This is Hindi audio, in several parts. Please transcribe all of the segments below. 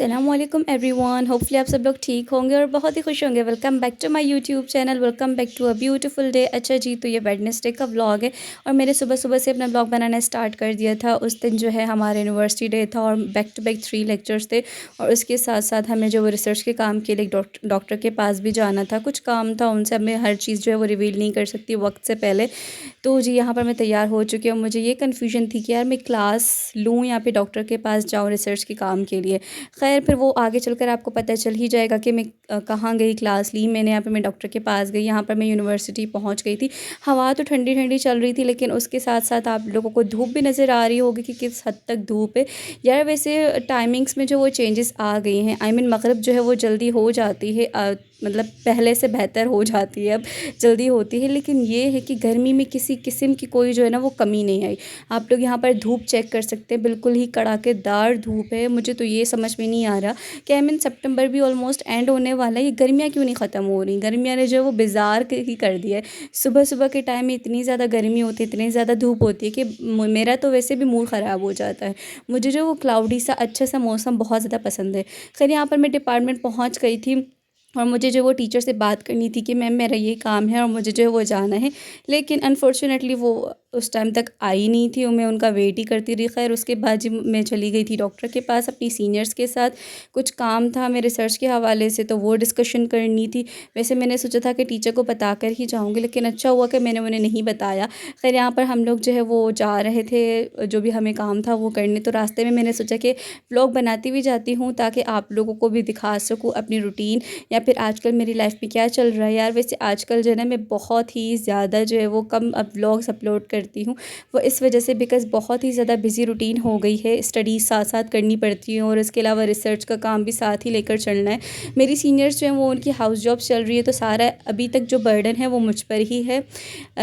अस्सलाम वालेकुम एवरीवन। होपफुली आप सब लोग ठीक होंगे और बहुत ही खुश होंगे। Welcome back to my YouTube channel, welcome back to a beautiful day. अच्छा जी, तो ये वेडनेसडे का व्लॉग है और मैंने सुबह सुबह से अपना व्लॉग बनाना स्टार्ट कर दिया था। उस दिन जो है हमारा यूनिवर्सिटी डे था और बैक टू बैक 3 लेक्चर्स थे और उसके साथ साथ हमें जो वो रिसर्च के काम के लिए डॉक्टर के पास भी जाना था। कुछ काम था उनसे, हमें हर चीज़ जो है वो रिवील नहीं कर सकती वक्त से पहले। तो जी यहाँ पर मैं तैयार हो चुकी हूँ। मुझे ये कन्फ्यूजन थी कि यार मैं क्लास लूँ या फिर डॉक्टर के पास जाऊँ रिसर्च के काम के लिए। खैर फिर वो आगे चलकर आपको पता चल ही जाएगा कि मैं कहाँ गई, क्लास ली मैंने, यहाँ पे मैं डॉक्टर के पास गई, यहाँ पर मैं यूनिवर्सिटी पहुँच गई थी। हवा तो ठंडी ठंडी चल रही थी लेकिन उसके साथ साथ आप लोगों को धूप भी नज़र आ रही होगी कि किस हद तक धूप है। यार वैसे टाइमिंग्स में जो वो चेंजेस आ गई हैं, आई मीन मगरिब जो है वो जल्दी हो जाती है, मतलब पहले से बेहतर हो जाती है, अब जल्दी होती है। लेकिन ये है कि गर्मी में किसी किस्म की कोई जो है ना वो कमी नहीं आई। आप लोग यहाँ पर धूप चेक कर सकते हैं, बिल्कुल ही कड़ाकेदार धूप है। मुझे तो ये समझ में नहीं आ रहा कि आई मीन सितंबर भी ऑलमोस्ट एंड होने वाला है, ये गर्मियाँ क्यों नहीं ख़त्म हो रही। गर्मियाँ ने जो है वो बेजार ही कर दिया है। सुबह सुबह के टाइम में इतनी ज़्यादा गर्मी होती है, इतनी ज़्यादा धूप होती है कि मेरा तो वैसे भी मूड ख़राब हो जाता है। मुझे जो वो क्लाउडी सा अच्छा सा मौसम बहुत ज़्यादा पसंद है। खैर यहाँ पर मैं डिपार्टमेंट पहुँच गई थी और मुझे जो वो टीचर से बात करनी थी कि मैम मेरा ये काम है और मुझे जो है वो जाना है। लेकिन अनफॉर्चुनेटली वो उस टाइम तक आई नहीं थी और मैं उनका वेट ही करती रही। खैर उसके बाद जी मैं चली गई थी डॉक्टर के पास अपनी सीनियर्स के साथ। कुछ काम था मेरे रिसर्च के हवाले से तो वो डिस्कशन करनी थी। वैसे मैंने सोचा था कि टीचर को बता कर ही जाऊँगी, लेकिन अच्छा हुआ कि मैंने उन्हें नहीं बताया। खैर यहाँ पर हम लोग जो है वो जा रहे थे, जो भी हमें काम था वो करने। तो रास्ते में मैंने सोचा कि व्लॉग बनाती भी जाती हूँ ताकि आप लोगों को भी दिखा सकूँ अपनी रूटीन या फिर आजकल मेरी लाइफ में क्या चल रहा है। यार वैसे आजकल जो है ना मैं बहुत ही ज़्यादा जो है वो कम अब व्लॉग्स अपलोड करती हूँ, वो इस वजह से बिकॉज़ बहुत ही ज़्यादा बिज़ी रूटीन हो गई है। स्टडीज़ साथ साथ करनी पड़ती है और इसके अलावा रिसर्च का काम भी साथ ही लेकर चलना है। मेरी सीनियर्स जो हैं वो उनकी हाउस जॉब चल रही है, तो सारा अभी तक जो बर्डन है वो मुझ पर ही है।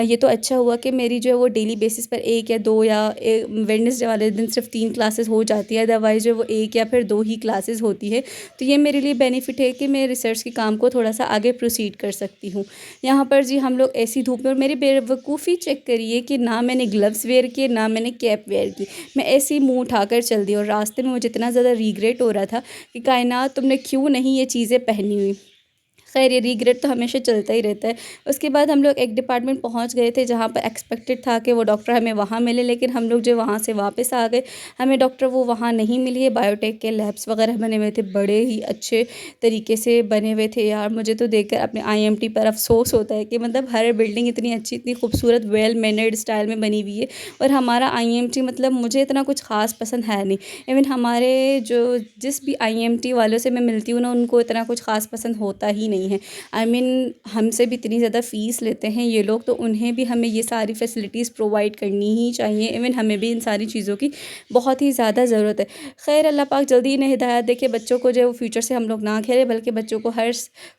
ये तो अच्छा हुआ कि मेरी जो है वो डेली बेसिस पर 1 या 2 या वेडनेसडे वाले दिन सिर्फ 3 क्लासेस हो जाती है, अदरवाइज़ जो है वो 1 या फिर 2 ही क्लासेस होती है। तो ये मेरे लिए बेनिफिट है कि मैं रिसर्च के काम को थोड़ा सा आगे प्रोसीड कर सकती हूँ। यहाँ पर जी हम लोग ऐसी धूप में, और मेरी बेवकूफ़ी चेक करिए कि ना मैंने ग्लव्स वेयर किए ना मैंने कैप वेयर की, मैं ऐसे ही मुँह उठाकर चल दी और रास्ते में मुझे इतना ज़्यादा रिग्रेट हो रहा था कि कायनात तुमने क्यों नहीं ये चीज़ें पहनी हुई। खैर ये रिग्रेट तो हमेशा चलता ही रहता है। उसके बाद हम लोग एक डिपार्टमेंट पहुंच गए थे जहां पर एक्सपेक्टेड था कि वो डॉक्टर हमें वहां मिले, लेकिन हम लोग जो वहां से वापस आ गए, हमें डॉक्टर वो वहां नहीं मिली है। बायोटेक के लैब्स वगैरह बने हुए थे, बड़े ही अच्छे तरीके से बने हुए थे। यार मुझे तो देखकर अपने आईएमटी पर अफसोस होता है कि मतलब हर बिल्डिंग इतनी अच्छी, इतनी खूबसूरत, वेल मैनर्ड स्टाइल में बनी हुई है और हमारा आईएमटी मतलब मुझे इतना कुछ ख़ास पसंद है नहीं। इवन हमारे जो जिस भी आईएमटी वालों से मैं मिलती हूँ ना, उनको इतना कुछ ख़ास पसंद होता ही नहीं है। आई मीन हमसे भी इतनी ज़्यादा फ़ीस लेते हैं ये लोग, तो उन्हें भी हमें ये सारी फैसिलिटीज़ प्रोवाइड करनी ही चाहिए। इवन हमें भी इन सारी चीज़ों की बहुत ही ज़्यादा ज़रूरत है। खैर अल्लाह पाक जल्दी ही इन्हें हिदायत देखे, बच्चों को जो फ्यूचर से हम लोग ना खेलें बल्कि बच्चों को हर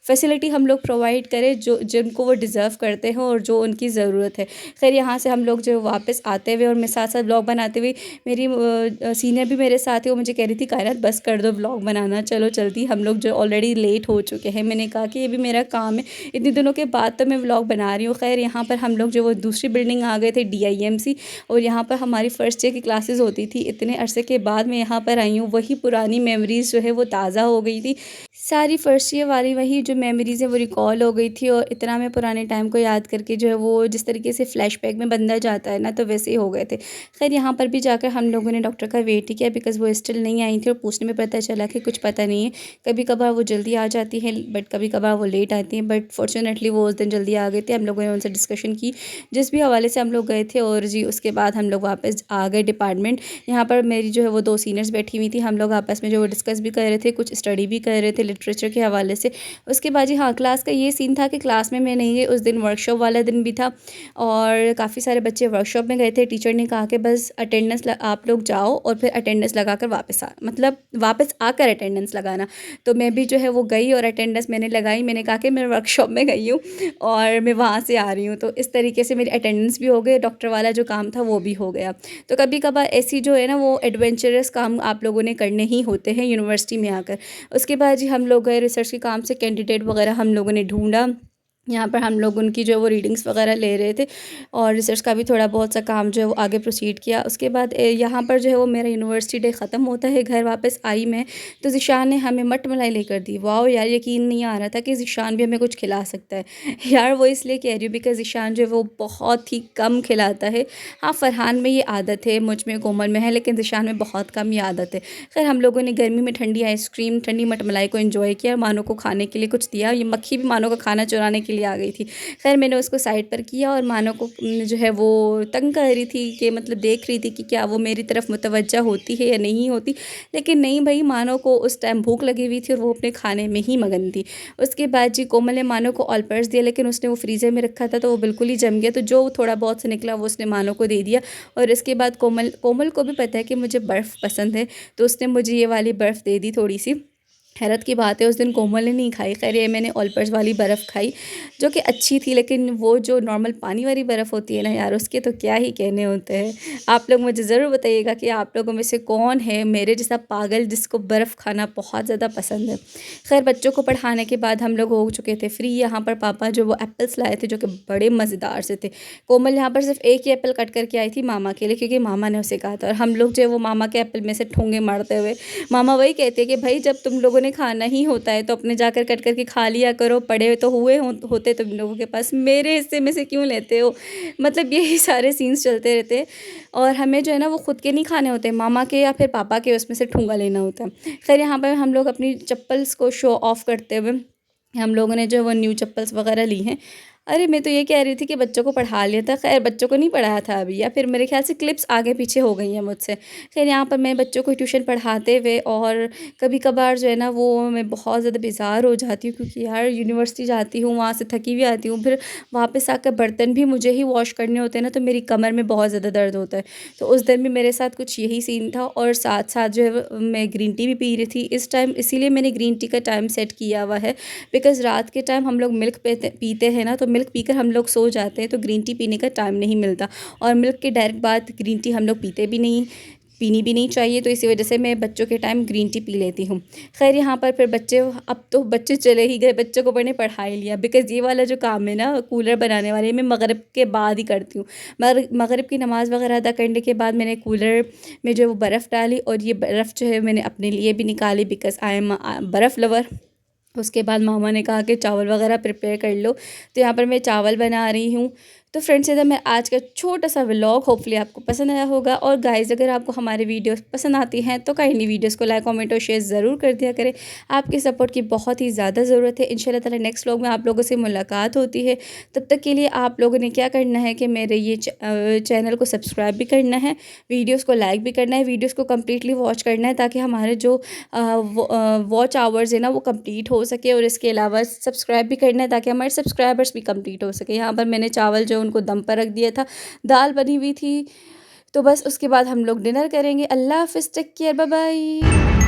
फैसिलिटी हम लोग प्रोवाइड करें जो जिनको वो डिज़र्व करते हैं और जो उनकी ज़रूरत है। खैर यहाँ से हम लोग जो वापस आते हुए और मैं साथ साथ ब्लॉग बनाते हुए, मेरी सीनियर भी मेरे साथ है, वो मुझे कह रही थी कायनात बस कर दो ब्लॉग बनाना, चलो जल्दी, हम लोग जो ऑलरेडी लेट हो चुके हैं। मैंने कहा कि ये भी मेरा काम है, इतने दिनों के बाद तो मैं व्लॉग बना रही हूँ। खैर यहाँ पर हम लोग जो वो दूसरी बिल्डिंग आ गए थे, डीआईएमसी, और यहाँ पर हमारी फ़र्स्ट ईयर की क्लासेस होती थी। इतने अरसे के बाद मैं यहाँ पर आई हूँ, वही पुरानी मेमोरीज़ जो है वो ताज़ा हो गई थी। सारी फर्स्ट ईयर वाली वही जो मेमोरीज़ है वो रिकॉल हो गई थी और इतना मैं पुराने टाइम को याद करके जो है वो जिस तरीके से फ्लैशबैक में बंदा जाता है ना, तो वैसे ही हो गए थे। खैर यहाँ पर भी जाकर हम लोगों ने डॉक्टर का वेट ही किया बिकॉज़ वो स्टिल नहीं आई थी और पूछने में पता चला कि कुछ पता नहीं है, कभी कभार वो जल्दी आ जाती है बट कभी कभार वो लेट आती हैं। बट फॉर्चुनेटली वो उस दिन जल्दी आ गए थे। हम लोगों ने उनसे डिस्कशन की जिस भी हवाले से हम लोग गए थे, और जी उसके बाद हम लोग वापस आ गए डिपार्टमेंट। यहाँ पर मेरी जो है वो 2 सीनियर्स बैठी हुई थी, हम लोग आपस में जो वो डिस्कस भी कर रहे थे, कुछ स्टडी भी कर रहे थे लिटरेचर के हवाले से। उसके बाद जी हाँ, क्लास का ये सीन था कि क्लास में मैं नहीं गई उस दिन, वर्कशॉप वाला दिन भी था और काफ़ी सारे बच्चे वर्कशॉप में गए थे। टीचर ने कहा कि बस अटेंडेंस आप लोग जाओ और फिर अटेंडेंस लगाकर वापस मतलब वापस आकर अटेंडेंस लगाना। तो मैं भी जो है वो गई और अटेंडेंस मैंने लगाई। मैंने कहा कि मैं वर्कशॉप में गई हूँ और मैं वहाँ से आ रही हूँ, तो इस तरीके से मेरी अटेंडेंस भी हो गई, डॉक्टर वाला जो काम था वो भी हो गया। तो कभी कभार ऐसी जो है ना वो एडवेंचरस काम आप लोगों ने करने ही होते हैं यूनिवर्सिटी में आकर। उसके बाद जी हम लोग गए रिसर्च के काम से, कैंडिडेट वगैरह हम लोगों ने ढूंढा यहाँ पर हम लोग उनकी जो है वो रीडिंग्स वगैरह ले रहे थे और रिसर्च का भी थोड़ा बहुत सा काम जो है वो आगे प्रोसीड किया। उसके बाद यहाँ पर जो है वो मेरा यूनिवर्सिटी डे ख़त्म होता है, घर वापस आई मैं, तो ज़ीशान ने हमें मट मलाई लेकर दी। वाओ यार, यकीन नहीं आ रहा था कि ज़ीशान भी हमें कुछ खिला सकता है। यार वो इसलिए कह रही हूँ बिकॉज़ ज़ीशान जो है वो बहुत ही कम खिलाता है। हाँ, फ़रहान में ये आदत है, मुझ में, कोमल में है, लेकिन ज़ीशान में बहुत कम ये आदत है। खैर हम लोगों ने गर्मी में ठंडी आइसक्रीम, ठंडी मट मलाई को एंजॉय किया, मानो को खाने के लिए कुछ दिया। ये मक्खी भी मानो का खाना चुराने के लिए आ गई थी। खैर मैंने उसको साइड पर किया और मानो को जो है वो तंग कर रही थी कि मतलब देख रही थी कि क्या वो मेरी तरफ मुतवज्जा होती है या नहीं होती, लेकिन नहीं भाई, मानो को उस टाइम भूख लगी हुई थी और वो अपने खाने में ही मगन थी। उसके बाद जी कोमल ने मानो को ऑल पर्स दिया, लेकिन उसने वो फ्रीज़र में रखा था तो वो बिल्कुल ही जम गया, तो जो थोड़ा बहुत से निकला वो उसने मानो को दे दिया। और इसके बाद कोमल कोमल को भी पता है कि मुझे बर्फ़ पसंद है, तो उसने मुझे ये वाली बर्फ़ दे दी थोड़ी सी। हैरत की बात है उस दिन कोमल ने नहीं खाई, खैर ये मैंने ऑलपर्स वाली बर्फ़ खाई जो कि अच्छी थी, लेकिन वो जो नॉर्मल पानी वाली बर्फ़ होती है ना यार, उसके तो क्या ही कहने होते हैं। आप लोग मुझे ज़रूर बताइएगा कि आप लोगों में से कौन है मेरे जैसा पागल जिसको बर्फ़ खाना बहुत ज़्यादा पसंद है। खैर बच्चों को पढ़ाने के बाद हम लोग हो चुके थे फ्री। यहाँ पर पापा जो वो एप्पल्स लाए थे जो कि बड़े मज़ेदार से थे। कोमल यहाँ पर सिर्फ एक ही एप्पल कट करके आई थी मामा के लिए, क्योंकि मामा ने उसे कहा था, और हम लोग जो है वो मामा के एप्पल में से ठूंगे मारते हुए, मामा वही कहते हैं कि भाई जब तुम लोगों ने खाना ही होता है तो अपने जाकर कट करके खा लिया करो, पड़े तो होते तुम लोगों के पास, मेरे हिस्से में से क्यों लेते हो। मतलब यही सारे सीन्स चलते रहते हैं और हमें जो है ना वो खुद के नहीं खाने होते, मामा के या फिर पापा के उसमें से ठूंगा लेना होता है। खैर यहाँ पर हम लोग अपनी चप्पल्स को शो ऑफ करते हुए हम लोगों ने जो है वो न्यू चप्पल्स वगैरह ली हैं। अरे मैं तो ये कह रही थी कि बच्चों को पढ़ा लिया था, खैर बच्चों को नहीं पढ़ाया था अभी, या फिर मेरे ख्याल से क्लिप्स आगे पीछे हो गई हैं मुझसे। खैर यहाँ पर मैं बच्चों को ट्यूशन पढ़ाते हुए और कभी कभार जो है ना वो मैं बहुत ज़्यादा बेजार हो जाती हूँ, क्योंकि यार यूनिवर्सिटी जाती हूँ, वहाँ से थकी हुई आती हूँ, फिर वापस आकर बर्तन भी मुझे ही वॉश करने होते हैं ना, तो मेरी कमर में बहुत ज़्यादा दर्द होता है। तो उस दिन भी मेरे साथ कुछ यही सीन था और साथ साथ जो है मैं ग्रीन टी भी पी रही थी इस टाइम, इसीलिए मैंने ग्रीन टी का टाइम सेट किया हुआ है, बिकॉज़ रात के टाइम हम लोग मिल्क पीते हैं ना, तो मिल्क पीकर हम लोग सो जाते हैं, तो ग्रीन टी पीने का टाइम नहीं मिलता, और मिल्क के डायरेक्ट बाद ग्रीन टी हम लोग पीते भी नहीं, पीनी भी नहीं चाहिए, तो इसी वजह से मैं बच्चों के टाइम ग्रीन टी पी लेती हूँ। खैर यहाँ पर फिर बच्चे, अब तो बच्चे चले ही गए, बच्चों को मैंने पढ़ा ही लिया, बिकॉज़ ये वाला जो काम है ना कूलर बनाने वाले, मैं मगरिब के बाद ही करती हूँ। मगरिब की नमाज़ वगैरह अदा करने के बाद मैंने कूलर में जो है वो बर्फ़ डाली, और ये बर्फ़ जो है मैंने अपने लिए भी निकाली, बिकॉज़ आई एम बर्फ़ लवर। उसके बाद मामा ने कहा कि चावल वगैरह प्रिपेयर कर लो, तो यहाँ पर मैं चावल बना रही हूँ। तो फ्रेंड्स, ये था मैं आज का छोटा सा व्लॉग, होपफुली आपको पसंद आया होगा। और गाइस अगर आपको हमारे वीडियोस पसंद आती हैं तो काइंडली वीडियोस को लाइक कमेंट और शेयर ज़रूर कर दिया करें। आपके सपोर्ट की बहुत ही ज़्यादा ज़रूरत है। इंशाल्लाह ताला नेक्स्ट व्लॉग में आप लोगों से मुलाकात होती है। तब तक के लिए आप लोगों ने क्या करना है कि मेरे ये चैनल को सब्सक्राइब भी करना है, वीडियोज़ को लाइक भी करना है, वीडियोज़ को कम्प्लीटली वॉच करना है, ताकि हमारे जो वॉच आवर्स है ना वो कंप्लीट हो सके, और इसके अलावा सब्सक्राइब भी करना है ताकि हमारे सब्सक्राइबर्स भी कंप्लीट हो सके। यहाँ पर मैंने चावल जो उनको दम पर रख दिया था, दाल बनी हुई थी, तो बस उसके बाद हम लोग डिनर करेंगे। अल्लाह हाफ़िज़, टेक केयर, बाय बाय।